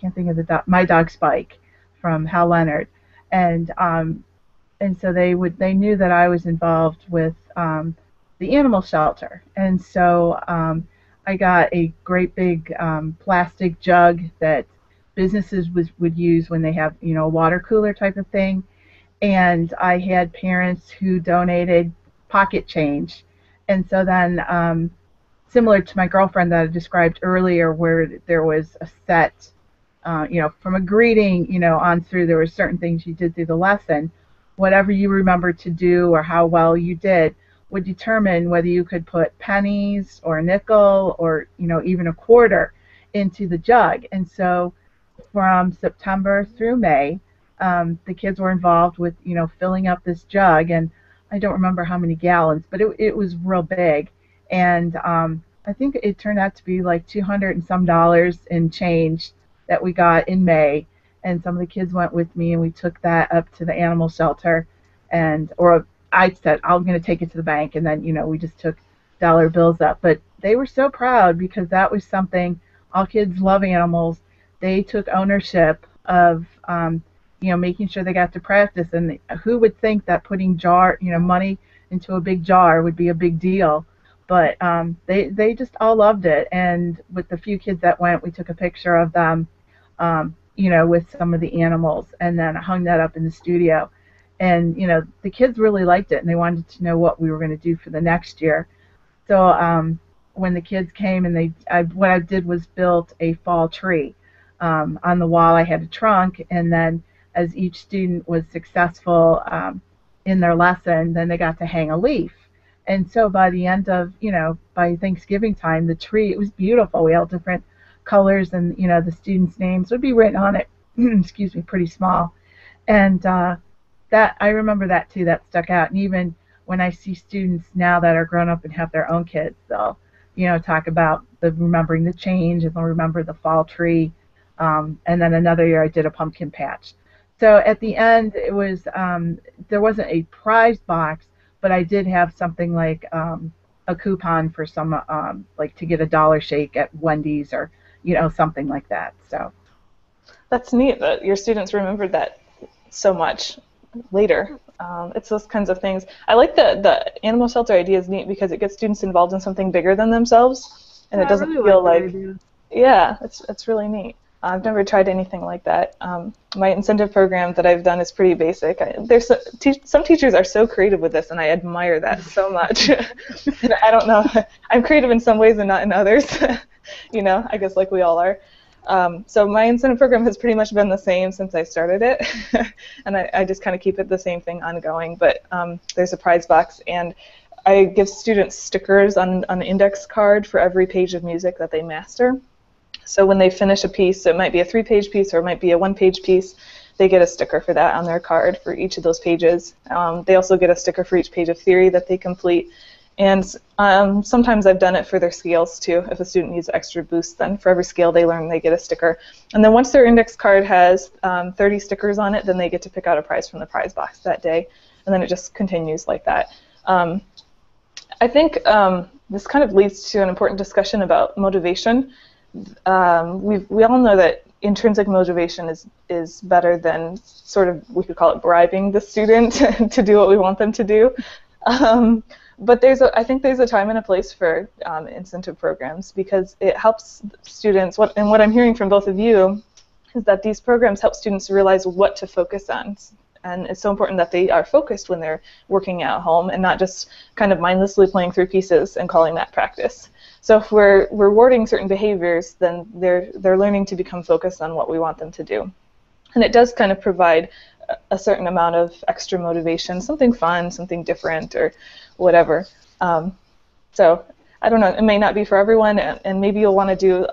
can't think of the dog, My Dog Spike from Hal Leonard, and so they knew that I was involved with the animal shelter, and so I got a great big plastic jug that businesses would use when they have a water cooler type of thing. And I had parents who donated pocket change. And so then, similar to my girlfriend that I described earlier, where there was a set, from a greeting, on through, there were certain things you did through the lesson. Whatever you remembered to do or how well you did, would determine whether you could put pennies or a nickel or, even a quarter into the jug. And so from September through May, the kids were involved with, filling up this jug. And I don't remember how many gallons, but it was real big. And I think it turned out to be like 200 and some dollars in change that we got in May. And some of the kids went with me, and we took that up to the animal shelter. Or I said, I'm going to take it to the bank. And then, we just took dollar bills up. But they were so proud because that was something, all kids love animals. They took ownership of, making sure they got to practice. And who would think that putting money into a big jar would be a big deal? But they just all loved it. And with the few kids that went, we took a picture of them, with some of the animals, and then hung that up in the studio. And, the kids really liked it, and they wanted to know what we were going to do for the next year. So when the kids came, and what I did was built a fall tree. On the wall, I had a trunk, and then as each student was successful in their lesson, then they got to hang a leaf. And so by the end of, by Thanksgiving time, the tree, it was beautiful. We had different colors, and, the students' names would be written on it, excuse me, pretty small. And that, I remember that too, that stuck out. And even when I see students now that are grown up and have their own kids, they'll, talk about remembering the change, and they'll remember the fall tree. And then another year I did a pumpkin patch. So at the end, it was, there wasn't a prize box, but I did have something like a coupon for some, like to get a dollar shake at Wendy's, or, something like that. So that's neat that your students remembered that so much later. It's those kinds of things. I like the animal shelter idea is neat because it gets students involved in something bigger than themselves, and it doesn't really feel like like, yeah, it's really neat. I've never tried anything like that. My incentive program that I've done is pretty basic. Some teachers are so creative with this, and I admire that so much. I don't know. I'm creative in some ways and not in others. I guess like we all are. So my incentive program has pretty much been the same since I started it, and I just kind of keep it the same thing ongoing. But there's a prize box, and I give students stickers on an index card for every page of music that they master. So when they finish a piece, it might be a 3-page piece or it might be a 1-page piece, they get a sticker for that on their card for each of those pages. They also get a sticker for each page of theory that they complete. And sometimes I've done it for their scales too. If a student needs extra boost, then for every scale they learn, they get a sticker. And then once their index card has 30 stickers on it, then they get to pick out a prize from the prize box that day. And then it just continues like that. I think this kind of leads to an important discussion about motivation. We all know that intrinsic motivation is better than sort of, we could call it bribing the student to do what we want them to do. But I think there's a time and a place for incentive programs because it helps students, and what I'm hearing from both of you is that these programs help students realize what to focus on. And it's so important that they are focused when they're working at home and not just kind of mindlessly playing through pieces and calling that practice. So if we're rewarding certain behaviors, then they're learning to become focused on what we want them to do. And it does kind of provide a certain amount of extra motivation, something fun, something different, or whatever. So I don't know, it may not be for everyone, and maybe you'll want to do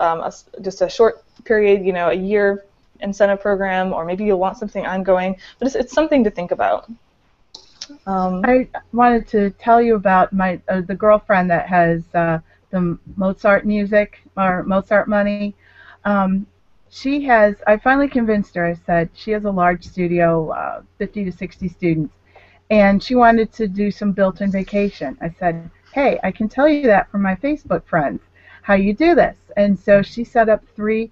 just a short period, a year incentive program, or maybe you'll want something ongoing, but it's something to think about. I wanted to tell you about the girlfriend that has the Mozart music, or Mozart money. I finally convinced her. I said she has a large studio, 50 to 60 students, and she wanted to do some built-in vacation. I said, hey, I can tell you that from my Facebook friends, how you do this. And so she set up 3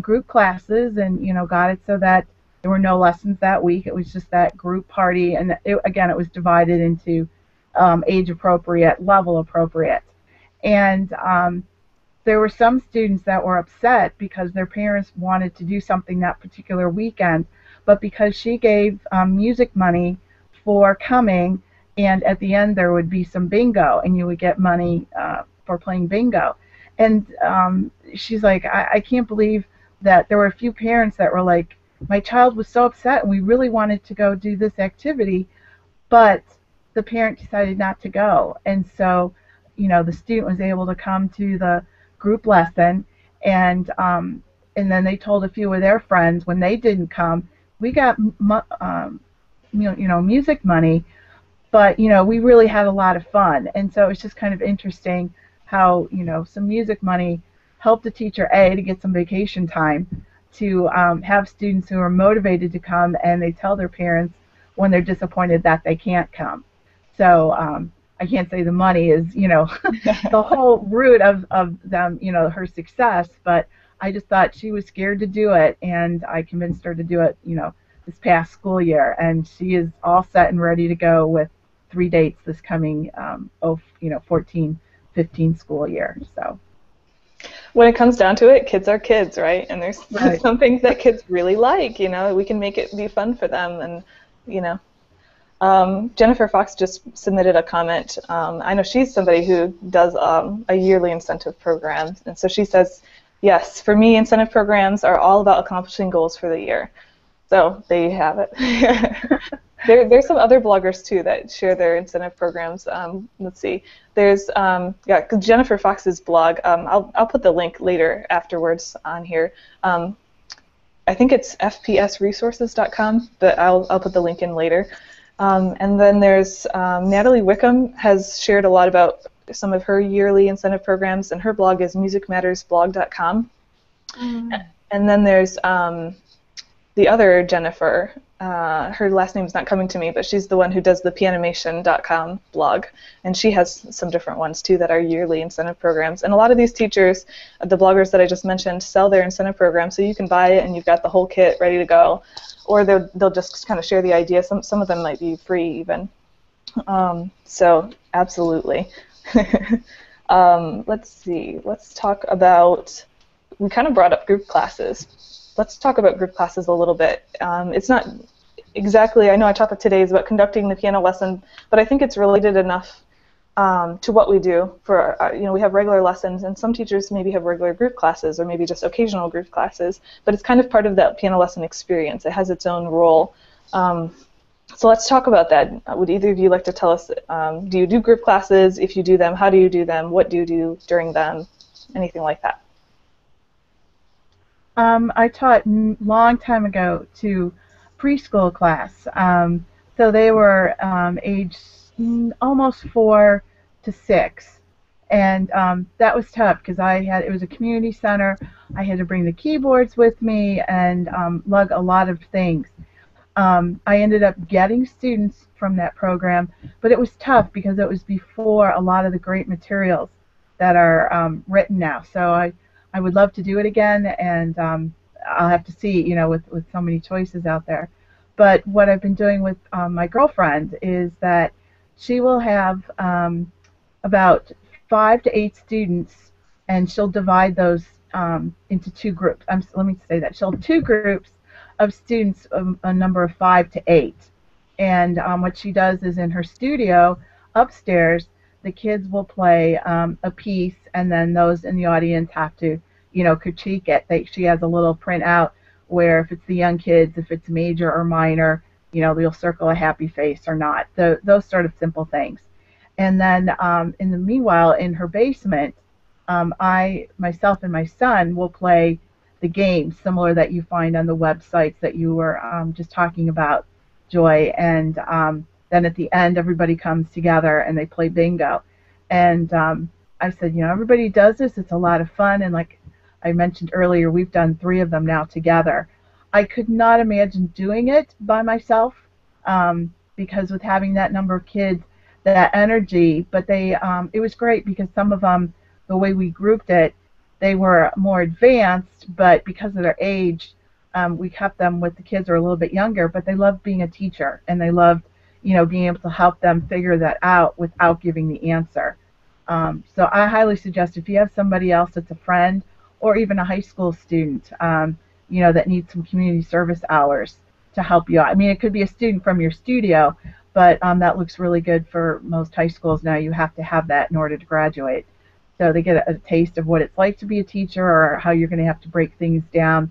group classes, and got it so that there were no lessons that week. It was just that group party, and again, it was divided into age appropriate, level appropriate. And there were some students that were upset because their parents wanted to do something that particular weekend, but because she gave music money for coming, and at the end there would be some bingo, and you would get money for playing bingo. And she's like, I can't believe that there were a few parents that were like, my child was so upset and we really wanted to go do this activity, but the parent decided not to go. And so, the student was able to come to the group lesson, and then they told a few of their friends when they didn't come. We got music money, but we really had a lot of fun. And so it's just kind of interesting how some music money helped the teacher to get some vacation time, to have students who are motivated to come, and they tell their parents when they're disappointed that they can't come. So I can't say the money is the whole root of them, her success, but I just thought she was scared to do it, and I convinced her to do it this past school year, and she is all set and ready to go with 3 dates this coming 14-15 school year. So when it comes down to it, kids are kids, right? And there's right. some things that kids really like, we can make it be fun for them. And Jennifer Fox just submitted a comment. I know she's somebody who does a yearly incentive program, and so she says, yes, for me, incentive programs are all about accomplishing goals for the year. So there you have it. There's some other bloggers too that share their incentive programs. Let's see. There's Jennifer Fox's blog. I'll put the link later afterwards on here. I think it's fpsresources.com, but I'll put the link in later. And then there's Natalie Wickham has shared a lot about some of her yearly incentive programs, and her blog is musicmattersblog.com. And then there's the other Jennifer. Her last name's not coming to me, but she's the one who does the pianimation.com blog, and she has some different ones too that are yearly incentive programs. And a lot of these teachers, the bloggers that I just mentioned, sell their incentive program, so you can buy it and you've got the whole kit ready to go, or they'll just kind of share the idea. Some of them might be free even. So absolutely. Let's see. Let's talk about. We kind of brought up group classes. Let's talk about group classes a little bit. It's not exactly, I know our topic today is about conducting the piano lesson, but I think it's related enough to what we do. For we have regular lessons, and some teachers maybe have regular group classes or maybe just occasional group classes, but it's kind of part of that piano lesson experience. It has its own role. So let's talk about that. Would either of you like to tell us, do you do group classes? If you do them, how do you do them? What do you do during them? Anything like that? I taught a long time ago to preschool class. So they were age almost 4 to 6. And that was tough because it was a community center. I had to bring the keyboards with me and lug a lot of things. I ended up getting students from that program, but it was tough because it was before a lot of the great materials that are written now. So I would love to do it again, and I'll have to see, with so many choices out there. But what I've been doing with my girlfriend is that she will have about 5 to 8 students, and she'll divide those into 2 groups. Let me say that. She'll have 2 groups of students, a number of 5 to 8. And what she does is in her studio upstairs, the kids will play a piece, and then those in the audience have to, critique it. She has a little printout where if it's the young kids, if it's major or minor, they'll circle a happy face or not. Those sort of simple things. And then in the meanwhile, in her basement, myself and my son will play the games similar that you find on the websites that you were just talking about, Joy. And then at the end, everybody comes together and they play bingo. And I said, everybody does this. It's a lot of fun. And like I mentioned earlier, we've done 3 of them now together. I could not imagine doing it by myself because with having that number of kids, that energy, but it was great because some of them, the way we grouped it, they were more advanced, but because of their age, we kept them with the kids who are a little bit younger, but they loved being a teacher, and they loved, being able to help them figure that out without giving the answer. So I highly suggest if you have somebody else that's a friend or even a high school student, that needs some community service hours to help you out. I mean, it could be a student from your studio, but that looks really good for most high schools now. You have to have that in order to graduate. So they get a taste of what it's like to be a teacher or how you're going to have to break things down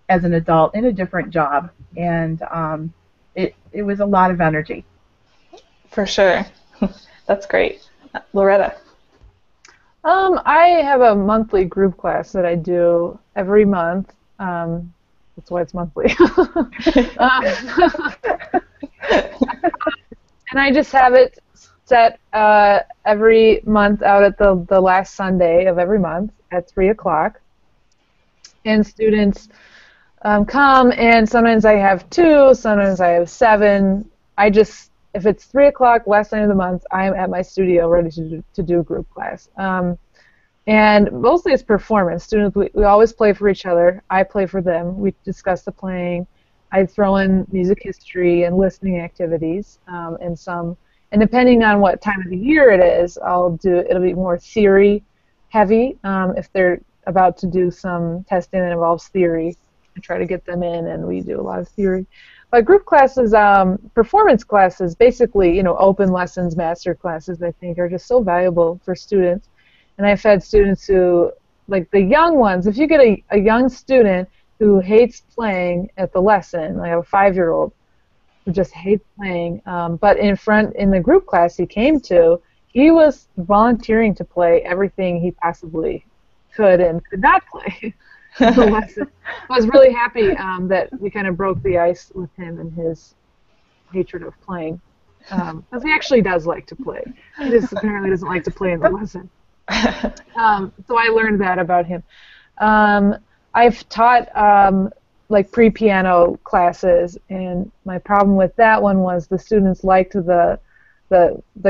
as an adult in a different job. And it was a lot of energy. For sure. That's great. Loretta. I have a monthly group class that I do every month. That's why it's monthly. And I just have it set every month out at the last Sunday of every month at 3 o'clock. And students come, and sometimes I have 2, sometimes I have 7. If it's 3 o'clock, last night of the month, I'm at my studio ready to do a group class. And mostly it's performance. Students, we always play for each other. I play for them. We discuss the playing. I throw in music history and listening activities, and depending on what time of the year it is, it'll be more theory heavy. If they're about to do some testing that involves theory, I try to get them in, and we do a lot of theory. But group classes, performance classes, basically, open lessons, master classes, I think, are just so valuable for students. And I've had students who, like the young ones, if you get a young student who hates playing at the lesson, like a 5-year-old who just hates playing, but in the group class he came to, he was volunteering to play everything he possibly could and could not play. The lesson. I was really happy that we kind of broke the ice with him and his hatred of playing, because he actually does like to play. He just apparently doesn't like to play in the lesson. So I learned that about him. I've taught like pre-piano classes, and my problem with that one was the students liked the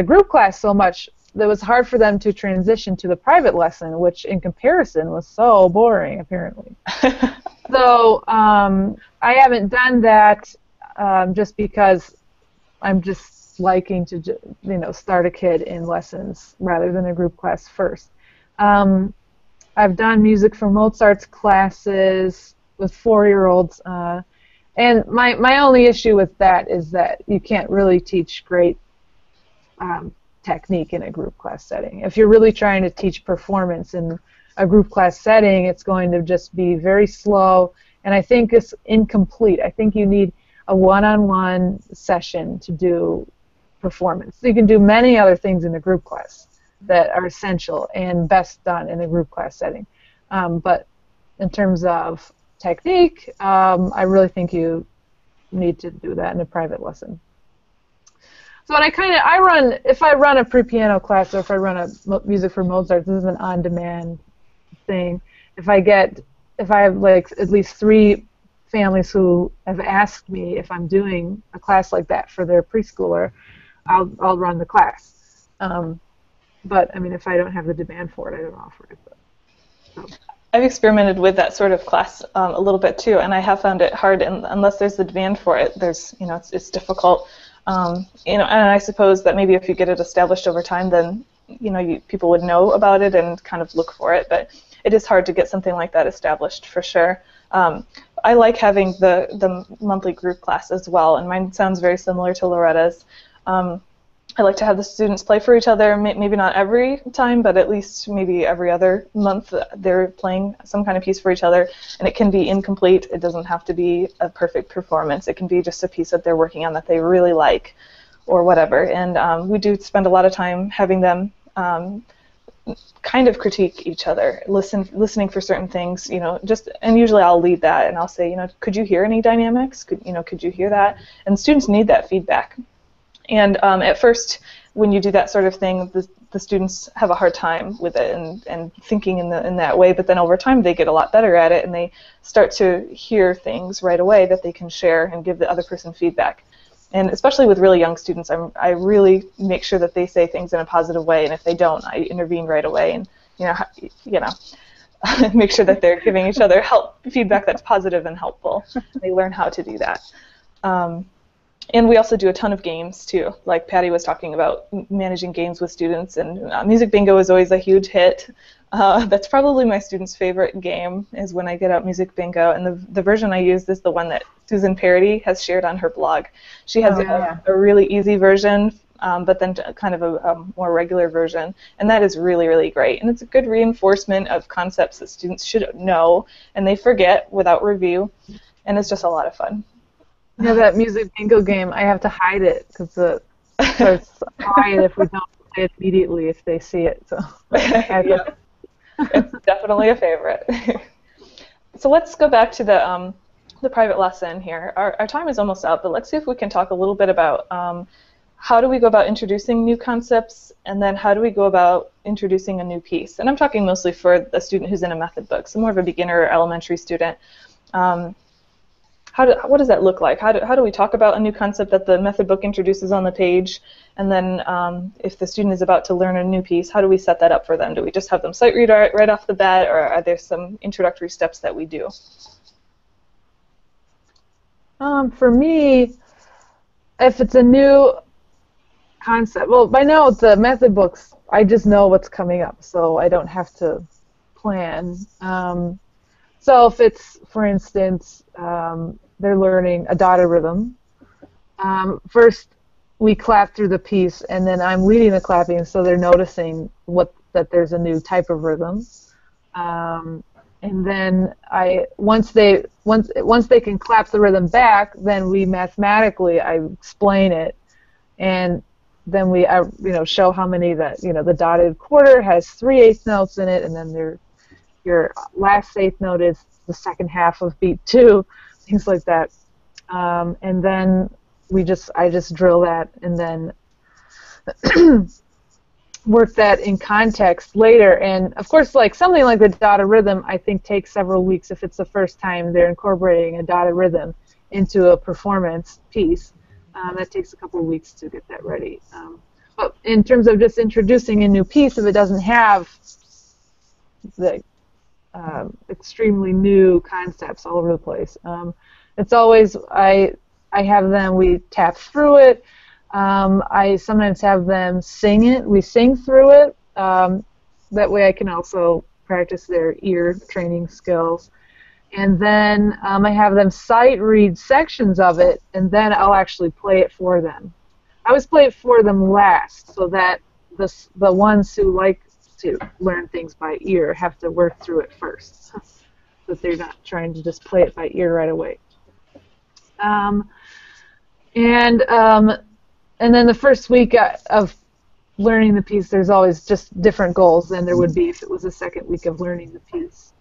group class so much that it was hard for them to transition to the private lesson, which in comparison was so boring, apparently. So I haven't done that just because I'm just liking to start a kid in lessons rather than a group class first. I've done music for Mozart's classes with 4-year-olds, and my only issue with that is that you can't really teach great technique in a group class setting. If you're really trying to teach performance in a group class setting, it's going to just be very slow, and I think it's incomplete. I think you need a one-on-one session to do performance. So you can do many other things in a group class that are essential and best done in a group class setting. But in terms of technique, I really think you need to do that in a private lesson. So if I run a pre-piano class or if I run a music for Mozart, this is an on-demand thing. If I have like at least 3 families who have asked me if I'm doing a class like that for their preschooler, I'll run the class. But I mean, if I don't have the demand for it, I don't offer it. So. I've experimented with that sort of class a little bit too, and I have found it hard. And unless there's the demand for it, it's difficult. And I suppose that maybe if you get it established over time, then people would know about it and kind of look for it. But it is hard to get something like that established for sure. I like having the monthly group class as well, and mine sounds very similar to Loretta's. I like to have the students play for each other, maybe not every time, but at least maybe every other month they're playing some kind of piece for each other, and it can be incomplete. It doesn't have to be a perfect performance. It can be just a piece that they're working on that they really like or whatever, and we do spend a lot of time having them kind of critique each other, listening for certain things, and usually I'll lead that and I'll say, could you hear any dynamics? Could you hear that? And students need that feedback. And at first, when you do that sort of thing, the students have a hard time with it and thinking in that way. But then over time, they get a lot better at it, and they start to hear things right away that they can share and give the other person feedback. And especially with really young students, I really make sure that they say things in a positive way. And if they don't, I intervene right away and make sure that they're giving each other feedback that's positive and helpful. They learn how to do that. And we also do a ton of games, too. Like Patti was talking about managing games with students, and Music Bingo is always a huge hit. That's probably my students' favorite game, is when I get out Music Bingo. And the version I use is the one that Susan Parody has shared on her blog. She has a really easy version, but then kind of a more regular version. And that is really, really great. And it's a good reinforcement of concepts that students should know, and they forget without review. And it's just a lot of fun. Yeah, that Music Bingo game, I have to hide it because the starts crying if we don't play it immediately if they see it. So Yeah, it's definitely a favorite. So let's go back to the private lesson here. Our time is almost up, but let's see if we can talk a little bit about how do we go about introducing new concepts, and then how do we go about introducing a new piece. And I'm talking mostly for a student who's in a method book, so more of a beginner or elementary student. What does that look like? How do we talk about a new concept that the method book introduces on the page? And then if the student is about to learn a new piece, how do we set that up for them? Do we just have them sight read right off the bat, or are there some introductory steps that we do? For me, if it's a new concept, well, by now the method books, I just know what's coming up, so I don't have to plan. So if it's, for instance, they're learning a dotted rhythm, first we clap through the piece, and then I'm leading the clapping, so they're noticing that there's a new type of rhythm. And then once they can clap the rhythm back, then we mathematically I explain it, and then we show how many the dotted quarter has 3/8 notes in it, and then your last eighth note is the second half of beat 2, things like that. And then I just drill that, and then work that in context later. And of course, like something like the dotted rhythm, I think takes several weeks if it's the first time they're incorporating a dotted rhythm into a performance piece. That takes a couple of weeks to get that ready. But in terms of just introducing a new piece, if it doesn't have the extremely new concepts all over the place, it's always I have them, we tap through it. I sometimes have them sing it. We sing through it. That way I can also practice their ear training skills. And then I have them sight read sections of it, and then I'll actually play it for them. I always play it for them last, so that the ones who like to learn things by ear have to work through it first, so that they're not trying to just play it by ear right away. And then the first week of learning the piece, there's always just different goals than there would be if it was the second week of learning the piece.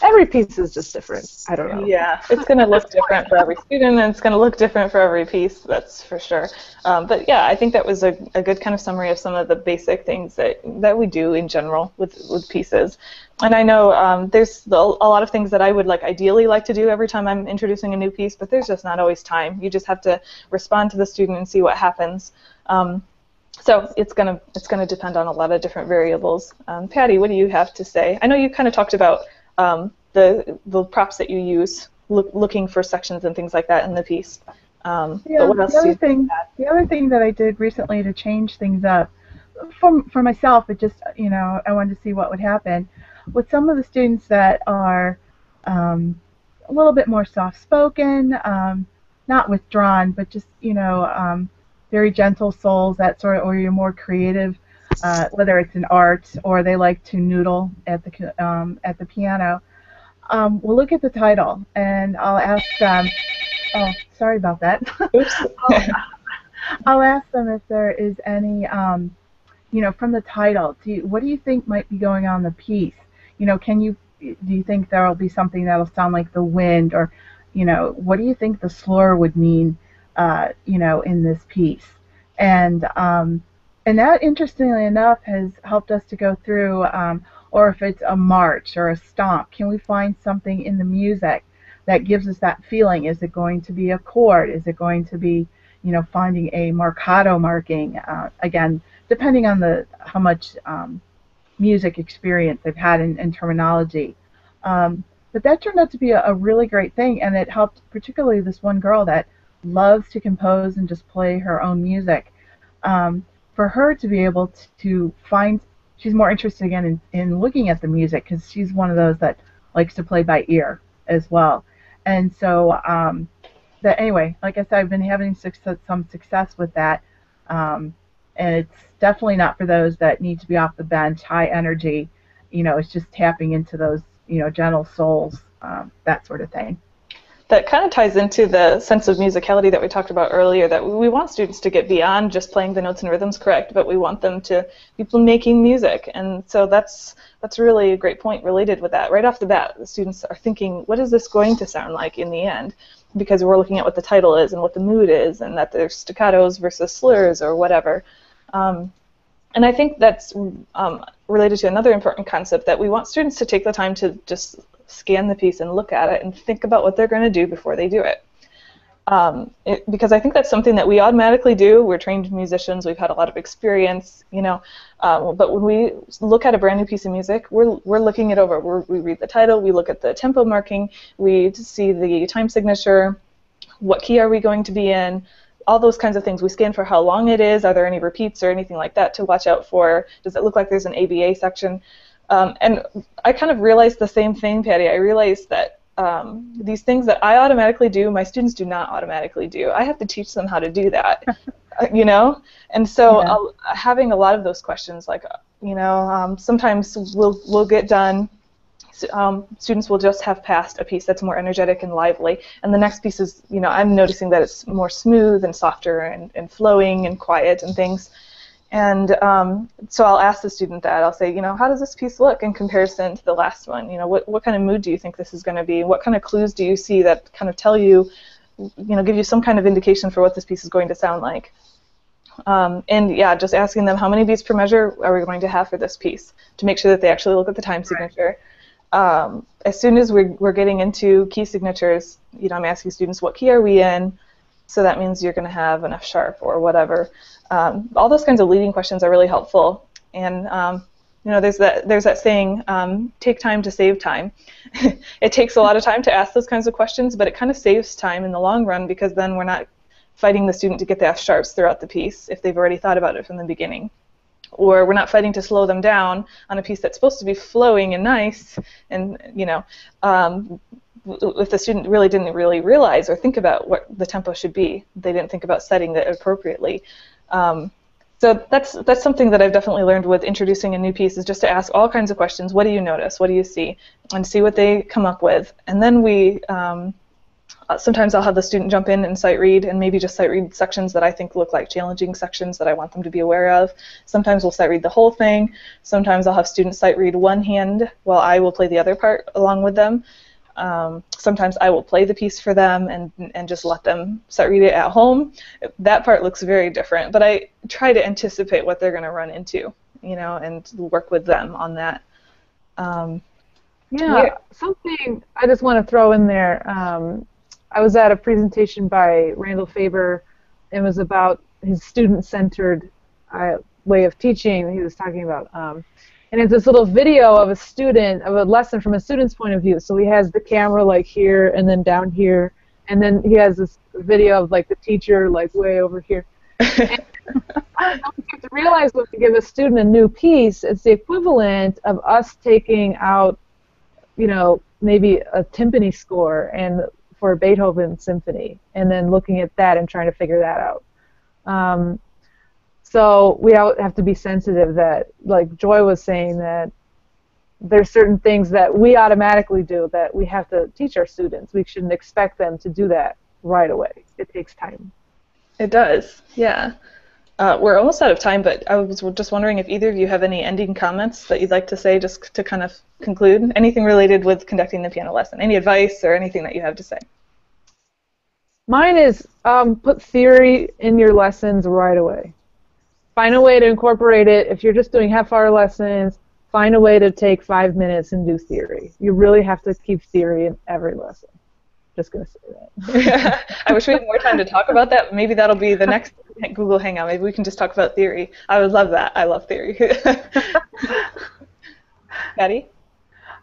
Every piece is just different. I don't know. Yeah, it's going to look different for every student, and it's going to look different for every piece, that's for sure. But yeah, I think that was a good kind of summary of some of the basic things that we do in general with pieces. And I know there's a lot of things that I would ideally like to do every time I'm introducing a new piece, but there's just not always time. You just have to respond to the student and see what happens. So it's gonna depend on a lot of different variables. Patti, what do you have to say? I know you kind of talked about the props that you use, looking for sections and things like that in the piece. Yeah, but what else the other thing that I did recently to change things up for myself, it just I wanted to see what would happen with some of the students that are a little bit more soft-spoken, not withdrawn, but just very gentle souls, that sort of, or you're more creative, whether it's in art or they like to noodle at the piano. We'll look at the title, and I'll ask them. Oh, sorry about that. Oops. I'll ask them if there is any, from the title. What do you think might be going on in the piece? Do you think there will be something that'll sound like the wind, or, what do you think the slur would mean, in this piece? And that, interestingly enough, has helped us to go through, or if it's a march or a stomp, can we find something in the music that gives us that feeling? Is it going to be a chord? Is it going to be, finding a marcato marking? Again, depending on how much music experience they've had in terminology. But that turned out to be a really great thing, and it helped particularly this one girl that loves to compose and just play her own music. For her to be able to find, she's more interested again in looking at the music, because she's one of those that likes to play by ear as well. And so, anyway, like I said, I've been having some success with that. And it's definitely not for those that need to be off the bench, high energy. It's just tapping into those, gentle souls, that sort of thing. that kind of ties into the sense of musicality that we talked about earlier, that we want students to get beyond just playing the notes and rhythms correct, but we want them to be making music. And so that's really a great point related with that. Right off the bat, the students are thinking, what is this going to sound like in the end? Because we're looking at what the title is and what the mood is, and that there's staccatos versus slurs or whatever. And I think that's related to another important concept, that we want students to take the time to just scan the piece and look at it and think about what they're going to do before they do it. Because I think that's something that we automatically do. We're trained musicians. We've had a lot of experience, you know. But when we look at a brand new piece of music, we're looking it over. We read the title. We look at the tempo marking. We see the time signature. What key are we going to be in? All those kinds of things. We scan for how long it is. Are there any repeats or anything like that to watch out for? Does it look like there's an ABA section? And I kind of realized the same thing, Patti. I realized that these things that I automatically do, my students do not automatically do. I have to teach them how to do that, you know? And so having a lot of those questions, like, you know, sometimes we'll get done. Students will just have passed a piece that's more energetic and lively, and the next piece is, you know, I'm noticing that it's more smooth and softer and flowing and quiet and things. And so I'll ask the student that. I'll say, you know, how does this piece look in comparison to the last one? You know, what kind of mood do you think this is going to be? What kind of clues do you see that kind of tell you, you know, give you some kind of indication for what this piece is going to sound like? And yeah, just asking them, how many beats per measure are we going to have for this piece, to make sure that they actually look at the time signature. As soon as we're getting into key signatures, you know, I'm asking students, what key are we in? So that means you're going to have an F sharp or whatever. All those kinds of leading questions are really helpful. And you know, there's that saying, take time to save time. It takes a lot of time to ask those kinds of questions, but it kind of saves time in the long run, because then we're not fighting the student to get the F sharps throughout the piece if they've already thought about it from the beginning. Or we're not fighting to slow them down on a piece that's supposed to be flowing and nice, and, you know, if the student really didn't realize or think about what the tempo should be, they didn't think about setting it appropriately. So that's something that I've definitely learned with introducing a new piece, is just to ask all kinds of questions. What do you notice? What do you see? And see what they come up with. And then we sometimes I'll have the student jump in and sight read, and maybe just sight read sections that I think look like challenging sections that I want them to be aware of. Sometimes we'll sight read the whole thing. Sometimes I'll have students sight read one hand while I will play the other part along with them. Sometimes I will play the piece for them and just let them sight read it at home. That part looks very different, but I try to anticipate what they're going to run into, you know, and work with them on that. Yeah, something I just want to throw in there. I was at a presentation by Randall Faber. It was about his student-centered way of teaching. He was talking about, and it's this little video of a lesson from a student's point of view. So he has the camera like here and then down here, and then he has this video of like the teacher like way over here. And you have to realize when we give a student a new piece, it's the equivalent of us taking out, you know, maybe a timpani score and for a Beethoven symphony, and then looking at that and trying to figure that out. So we have to be sensitive that, like Joy was saying, that there's certain things that we automatically do that we have to teach our students. We shouldn't expect them to do that right away. It takes time. It does, yeah. We're almost out of time, but I was just wondering if either of you have any ending comments that you'd like to say, just to kind of conclude. Anything related with conducting the piano lesson? Any advice or anything that you have to say? Mine is put theory in your lessons right away. Find a way to incorporate it. If you're just doing half-hour lessons, find a way to take 5 minutes and do theory. You really have to keep theory in every lesson. Just going to say that. I wish we had more time to talk about that. Maybe that'll be the next Google Hangout. Maybe we can just talk about theory. I would love that. I love theory. Patti?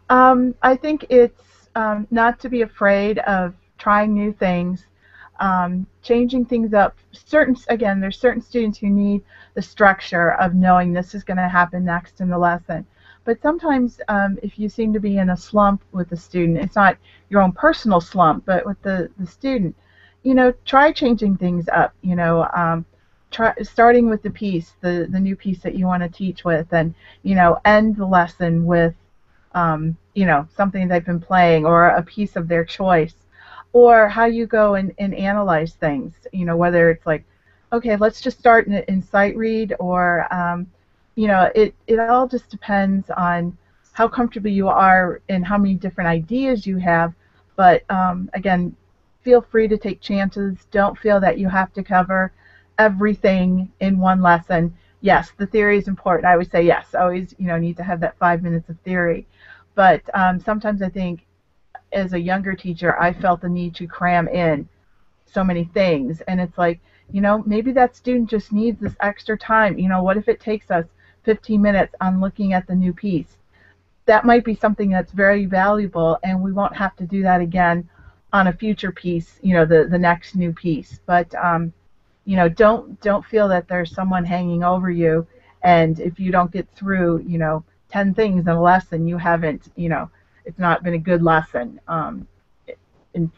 I think it's not to be afraid of trying new things, changing things up. There's certain students who need the structure of knowing this is going to happen next in the lesson. But sometimes if you seem to be in a slump with the student, it's not your own personal slump, but with the student, you know, try changing things up, you know, try starting with the piece, the new piece that you want to teach with, and, you know, end the lesson with, you know, something they've been playing or a piece of their choice. or how you go and analyze things, whether it's like, okay, let's just start in sight read, or it all just depends on how comfortable you are and how many different ideas you have. But again, feel free to take chances. Don't feel that you have to cover everything in one lesson. Yes, the theory is important. I would say yes, always need to have that 5 minutes of theory. But sometimes I think as a younger teacher, I felt the need to cram in so many things, and it's like, maybe that student just needs this extra time. What if it takes us 15 minutes on looking at the new piece? That might be something that's very valuable, and we won't have to do that again on a future piece, the next new piece. But don't feel that there's someone hanging over you, and if you don't get through 10 things in a lesson, you haven't, it's not been a good lesson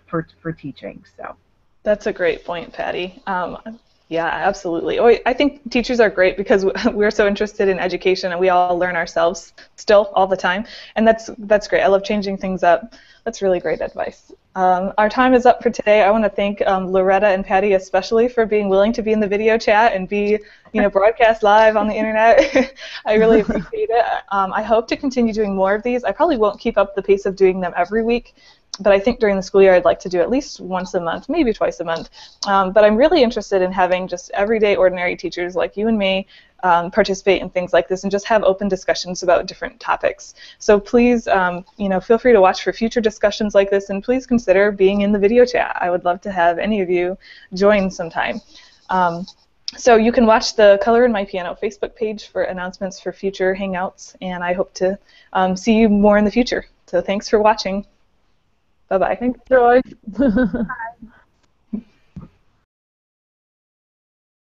for teaching. So that's a great point, Patti. Yeah, absolutely. Oh, I think teachers are great because we're so interested in education, and we all learn ourselves still all the time, and that's great. I love changing things up. That's really great advice. Our time is up for today. I want to thank Loretta and Patti especially for being willing to be in the video chat and be broadcast live on the internet. I really appreciate it. I hope to continue doing more of these. I probably won't keep up the pace of doing them every week, but I think during the school year I'd like to do at least once a month, maybe twice a month. But I'm really interested in having just everyday ordinary teachers like you and me participate in things like this and just have open discussions about different topics. So please, feel free to watch for future discussions like this, and please consider being in the video chat. I would love to have any of you join sometime. So you can watch the Color in My Piano Facebook page for announcements for future Hangouts, and I hope to see you more in the future. So thanks for watching. Bye-bye. Thanks, Joy. bye.